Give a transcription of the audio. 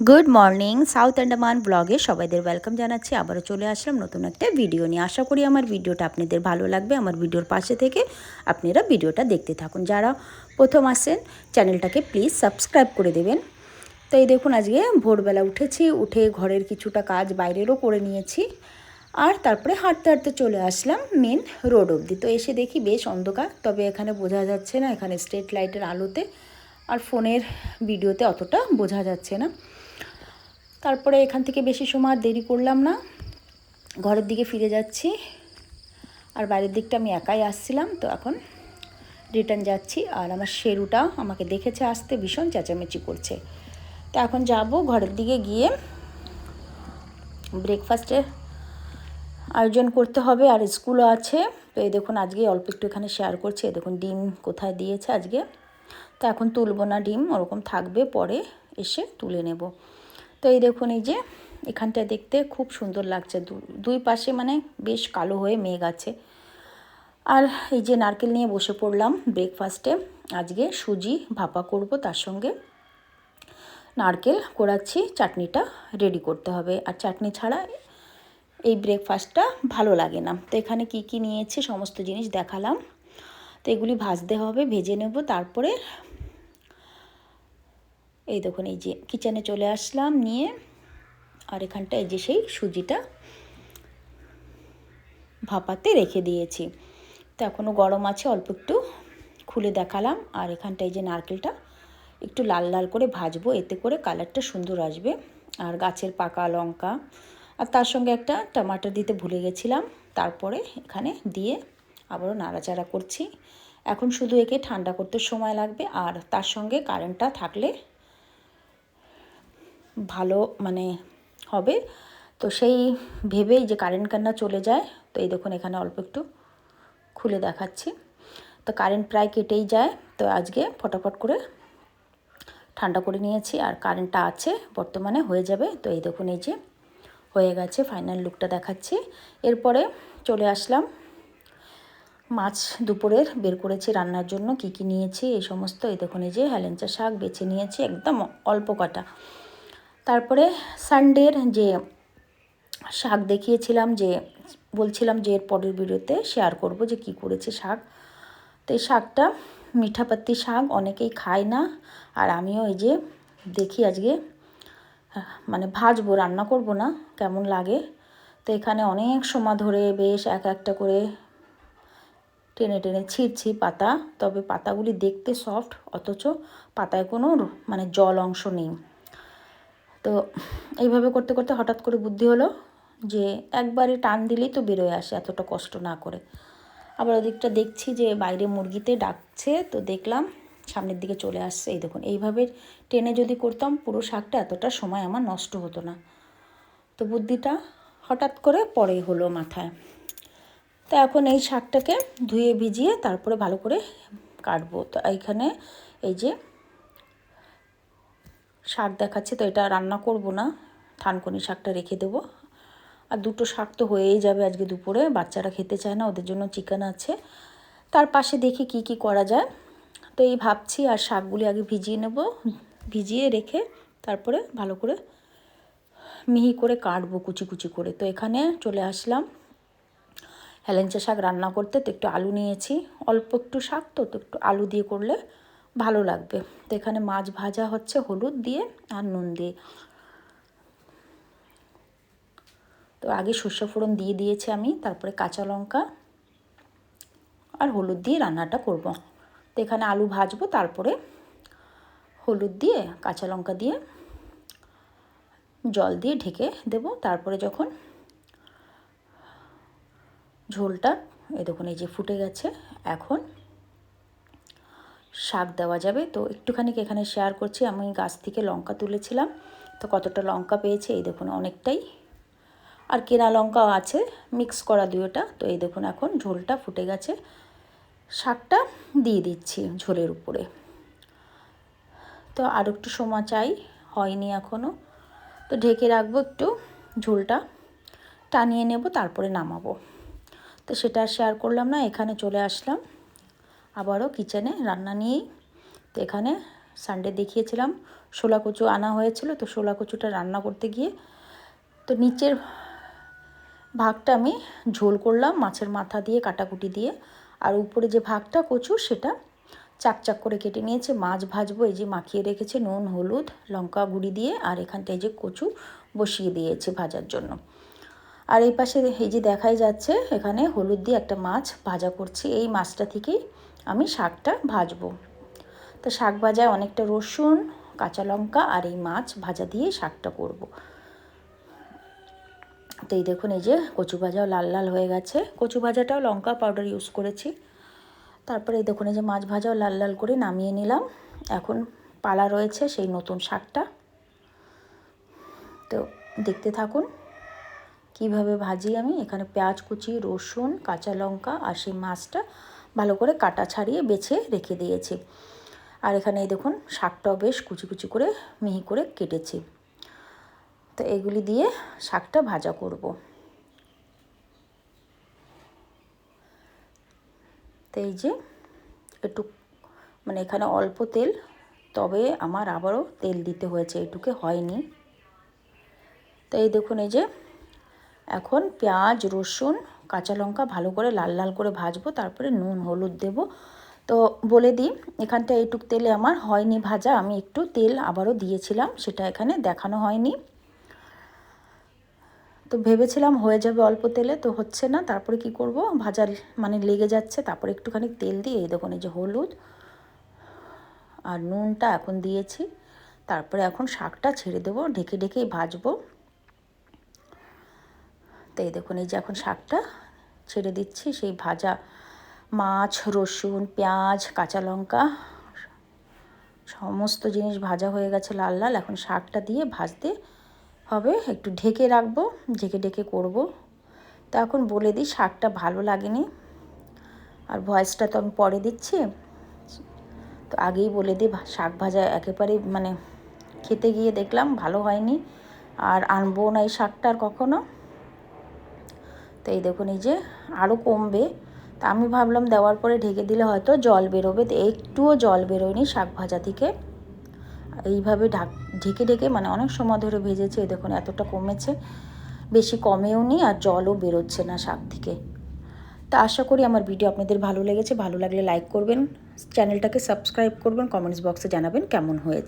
Good morning south Andaman ব্লগে সবাইদের welcome জানাচ্ছি। আবারও চলে আসলাম নতুন একটা ভিডিও নিয়ে। আশা করি আমার ভিডিওটা আপনাদের ভালো লাগবে। আমার ভিডিওর পাশে থেকে আপনারা ভিডিওটা দেখতে থাকুন। যারা প্রথম আসেন চ্যানেলটাকে প্লিজ সাবস্ক্রাইব করে দেবেন। তো এই দেখুন, আজকে ভোরবেলা উঠেছি, উঠে ঘরের কিছুটা কাজ বাইরেরও করে নিয়েছি, আর তারপরে হাঁটতে হাঁটতে চলে আসলাম মেন রোড অবধি। তো এসে দেখি বেশ অন্ধকার, তবে এখানে বোঝা যাচ্ছে না, এখানে স্ট্রিট লাইটের আলোতে আর ফোনের ভিডিওতে অতটা বোঝা যাচ্ছে না। তারপরে এখান থেকে বেশি সময় দেরি করলাম না, ঘরের দিকে ফিরে যাচ্ছি। আর বাইরের দিকটা আমি একাই আসছিলাম, তো এখন রিটার্ন যাচ্ছি। আর আমার শেরুটা আমাকে দেখেছে আসতে, ভীষণ চেঁচামেচি করছে। তো এখন যাব ঘরের দিকে, গিয়ে ব্রেকফাস্টের আয়োজন করতে হবে, আর স্কুলও আছে। তো এই দেখুন, আজকে অল্প একটু এখানে শেয়ার করছি। এই দেখুন ডিম কোথায় দিয়েছে আজকে। তো এখন তুলবো না ডিম, ওরকম থাকবে, পরে এসে তুলে নেব। তো এই দেখুন, এই যে এখানটা দেখতে খুব সুন্দর লাগছে, দুই পাশে মানে বেশ কালো হয়ে মেঘ আছে। আর এই যে নারকেল নিয়ে বসে পড়লাম ব্রেকফাস্টে। আজকে সুজি ভাপা করব, তার সঙ্গে নারকেল কোড়াচ্ছি, চাটনিটা রেডি করতে হবে। আর চাটনি ছাড়া এই ব্রেকফাস্টটা ভালো লাগে না। তো এখানে কি কি নিয়েছি সমস্ত জিনিস দেখালাম। তো এগুলি ভাজতে হবে, ভেজে নেব। তারপরে এই দেখুন, এই যে কিচেনে চলে আসলাম নিয়ে, আর এখানটা এই যে সেই সুজিটা ভাপাতে রেখে দিয়েছি। তো এখনও গরম আছে, অল্প একটু খুলে দেখালাম। আর এখানটা এই যে নারকেলটা একটু লাল লাল করে ভাজবো, এতে করে কালারটা সুন্দর আসবে। আর গাছের পাকা লঙ্কা, আর তার সঙ্গে একটা টমাটো দিতে ভুলে গেছিলাম। তারপরে এখানে দিয়ে আবারও নাড়াচাড়া করছি। এখন শুধু একে ঠান্ডা করতে সময় লাগবে, আর তার সঙ্গে কারেন্টটা থাকলে ভালো মানে হবে। তো সেই ভেবেই যে কারেন্ট কান্না চলে যায়। তো এই দেখুন, এখানে অল্প একটু খুলে দেখাচ্ছি। তো কারেন্ট প্রায় কেটেই যায়, তো আজকে ফটাফট করে ঠান্ডা করে নিয়েছি। আর কারেন্টটা আছে বর্তমানে, হয়ে যাবে। তো এই দেখুন, এই যে হয়ে গেছে, ফাইনাল লুকটা দেখাচ্ছি। এরপরে চলে আসলাম মাছ দুপুরের বের করেছি রান্নার জন্য। কি কি নিয়েছি এই সমস্ত, এই দেখুন, এই যে হেলেঞ্চা শাক বেছে নিয়েছি, একদম অল্প কটা। তারপরে সানডের যে শাক দেখিয়েছিলাম, যে বলছিলাম যে এর পরের ভিডিওতে শেয়ার করব যে কি করেছে শাক। তো এই শাকটা মিঠাপাতি শাক, অনেকেই খায় না, আর আমিও এই যে দেখি আজকে মানে ভাজবো, রান্না করব না, কেমন লাগে। তো এখানে অনেক সময় ধরে বেশ এক একটা করে টেনে টেনে ছিঁড়ছি পাতা। তবে পাতাগুলি দেখতে সফট, অথচ পাতায় কোনো মানে জল অংশ নেই। তো এইভাবে করতে করতে হঠাৎ করে বুদ্ধি হলো যে একবারে টান দিলেই তো বেরোয় আসে, এতটা কষ্ট না করে। আবার ওদিকটা দেখছি যে বাইরে মুরগিতে ডাকছে, তো দেখলাম সামনের দিকে চলে আসছে। এই দেখুন, এইভাবে টেনে যদি করতাম পুরো শাকটা, এতটা সময় আমার নষ্ট হতো না। তো বুদ্ধিটা হঠাৎ করে পরে হলো মাথায়। তো এখন এই শাকটাকে ধুয়ে ভিজিয়ে তারপরে ভালো করে কাটবো। তো এইখানে এই যে শাক দেখাচ্ছে, তো এটা রান্না করব না, থানকুনি শাকটা রেখে দেবো। আর দুটো শাক তো হয়েই যাবে আজকে দুপুরে, বাচ্চারা খেতে চায় না, ওদের জন্য চিকেন আছে। তার পাশে দেখি কি কি করা যায়। তো এই ভাবছি, আর শাকগুলি আগে ভিজিয়ে নেব, ভিজিয়ে রেখে তারপরে ভালো করে মিহি করে কাটবো কুচি কুচি করে। তো এখানে চলে আসলাম হেলেঞ্চা শাক রান্না করতে। তো একটু আলু নিয়েছি, অল্প একটু শাক, তো একটু আলু দিয়ে করলে ভালো লাগবে। তো এখানে মাছ ভাজা হচ্ছে হলুদ দিয়ে আর নুন দিয়ে। তো আগে সর্ষে ফোড়ন দিয়ে দিয়েছি আমি, তারপরে কাঁচা লঙ্কা আর হলুদ দিয়ে রান্নাটা করব। তো এখানে আলু ভাজবো, তারপরে হলুদ দিয়ে কাঁচা লঙ্কা দিয়ে জল দিয়ে ঢেকে দেব। তারপরে যখন ঝোলটা এই দেখুন এই যে ফুটে গেছে, এখন শাক দেওয়া যাবে। তো একটুখানি এখানে শেয়ার করছি, আমি গাছ থেকে লঙ্কা তুলেছিলাম, তো কতটা লঙ্কা পেয়েছে এই দেখুন, অনেকটাই। আর কেনা লঙ্কাও আছে, মিক্স করা দুটোটা। তো এই দেখুন, এখন ঝোলটা ফুটে গেছে, শাকটা দিয়ে দিচ্ছি ঝোলের উপরে। তো আর একটু সময় চাই, হয়নি এখনও। তো ঢেকে রাখবো, একটু ঝোলটা টানিয়ে নেব, তারপরে নামাবো। তো সেটা আর শেয়ার করলাম না। এখানে চলে আসলাম আবারও কিচেনে রান্না নিয়েই। তো এখানে সানডে দেখিয়েছিলাম শোলা কচু আনা হয়েছিল, তো শোলা কচুটা রান্না করতে গিয়ে তো নিচের ভাগটা আমি ঝোল করলাম মাছের মাথা দিয়ে কাটাকুটি দিয়ে, আর উপরে যে ভাগটা কচু সেটা চাকচাক করে কেটে নিয়েছে। মাছ ভাজবো, এই যে মাখিয়ে রেখেছে নুন হলুদ লঙ্কা গুঁড়ি দিয়ে, আর এখানটায় যে কচু বসিয়ে দিয়েছে ভাজার জন্য। আর এই পাশে এই যে দেখাই যাচ্ছে এখানে হলুদ দিয়ে একটা মাছ ভাজা করছি, এই মাছটা থেকেই আমি শাকটা ভাজবো। তো শাক ভাজায় অনেকটা রসুন কাঁচা লঙ্কা আর এই মাছ ভাজা দিয়ে শাকটা করব। তো এই দেখুন এই যে কচু ভাজাও লাল লাল হয়ে গেছে, কচু ভাজাটাও লঙ্কা পাউডার ইউজ করেছি। তারপরে এই দেখুন এই যে মাছ ভাজাও লাল লাল করে নামিয়ে নিলাম। এখন পালা রয়েছে সেই নতুন শাকটা, তো দেখতে থাকুন কিভাবে ভাজি আমি। এখানে পেঁয়াজ কুচি রসুন কাঁচা লঙ্কা আর সেই মাছটা ভালো করে কাটা ছাড়িয়ে বেছে রেখে দিয়েছি। আর এখানে এই দেখুন শাকটাও বেশ কুচি কুচি করে মিহি করে কেটেছি। তো এগুলি দিয়ে শাকটা ভাজা করব। তো এই যে একটু মানে এখানে অল্প তেল, তবে আমার আবারও তেল দিতে হয়েছে, এটুকু হয়নি। তো এই দেখুন এই যে এখন পেঁয়াজ রসুন কাঁচা লঙ্কা ভালো করে লাল লাল করে ভাজবো, তারপরে নুন হলুদ দেব। তো বলে দিই এখানটা এইটুক তেলে আমার হয়নি ভাজা, আমি একটু তেল আবারও দিয়েছিলাম, সেটা এখানে দেখানো হয়নি। তো ভেবেছিলাম হয়ে যাবে অল্প তেলে, তো হচ্ছে না। তারপরে কি করব, ভাজার মানে লেগে যাচ্ছে, তারপরে একটুখানি তেল দিয়ে এই দেখুন এই যে হলুদ আর নুনটা এখন দিয়েছি। তারপরে এখন শাকটা ছেড়ে দেবো, ঢেকে ঢেকেই ভাজবো। তো এই দেখুন এই যে এখন শাকটা ছেড়ে দিচ্ছি, সেই ভাজা মাছ রসুন পেঁয়াজ কাঁচা লঙ্কা সমস্ত জিনিস ভাজা হয়ে গেছে লাল লাল। এখন শাকটা দিয়ে ভাজতে হবে, একটু ঢেকে রাখবো, ঢেকে ঢেকে করব। তো এখন বলে দিই শাকটা ভালো লাগেনি, আর ভয়েসটা তো আমি পরে দিচ্ছি, তো আগেই বলে দিই শাক ভাজা একেবারেই মানে খেতে গিয়ে দেখলাম ভালো হয়নি, আর আনবো না এই শাকটা আর কখনো। তো এই দেখুন এই যে আরও কমবে, তা আমি ভাবলাম দেওয়ার পরে ঢেকে দিলে হয়তো জল বেরোবে, তো একটুও জল বেরোয়নি শাক ভাজা থেকে। এইভাবে ঢেকে ঢেকে মানে অনেক সময় ধরে ভেজেছে, এই দেখুন এতটা কমেছে, বেশি কমেও নি আর জলও বেরোচ্ছে না শাক থেকে। তা আশা করি আমার ভিডিও আপনাদের ভালো লেগেছে, ভালো লাগলে লাইক করবেন, চ্যানেলটাকে সাবস্ক্রাইব করবেন, কমেন্টস বক্সে জানাবেন কেমন হয়েছে।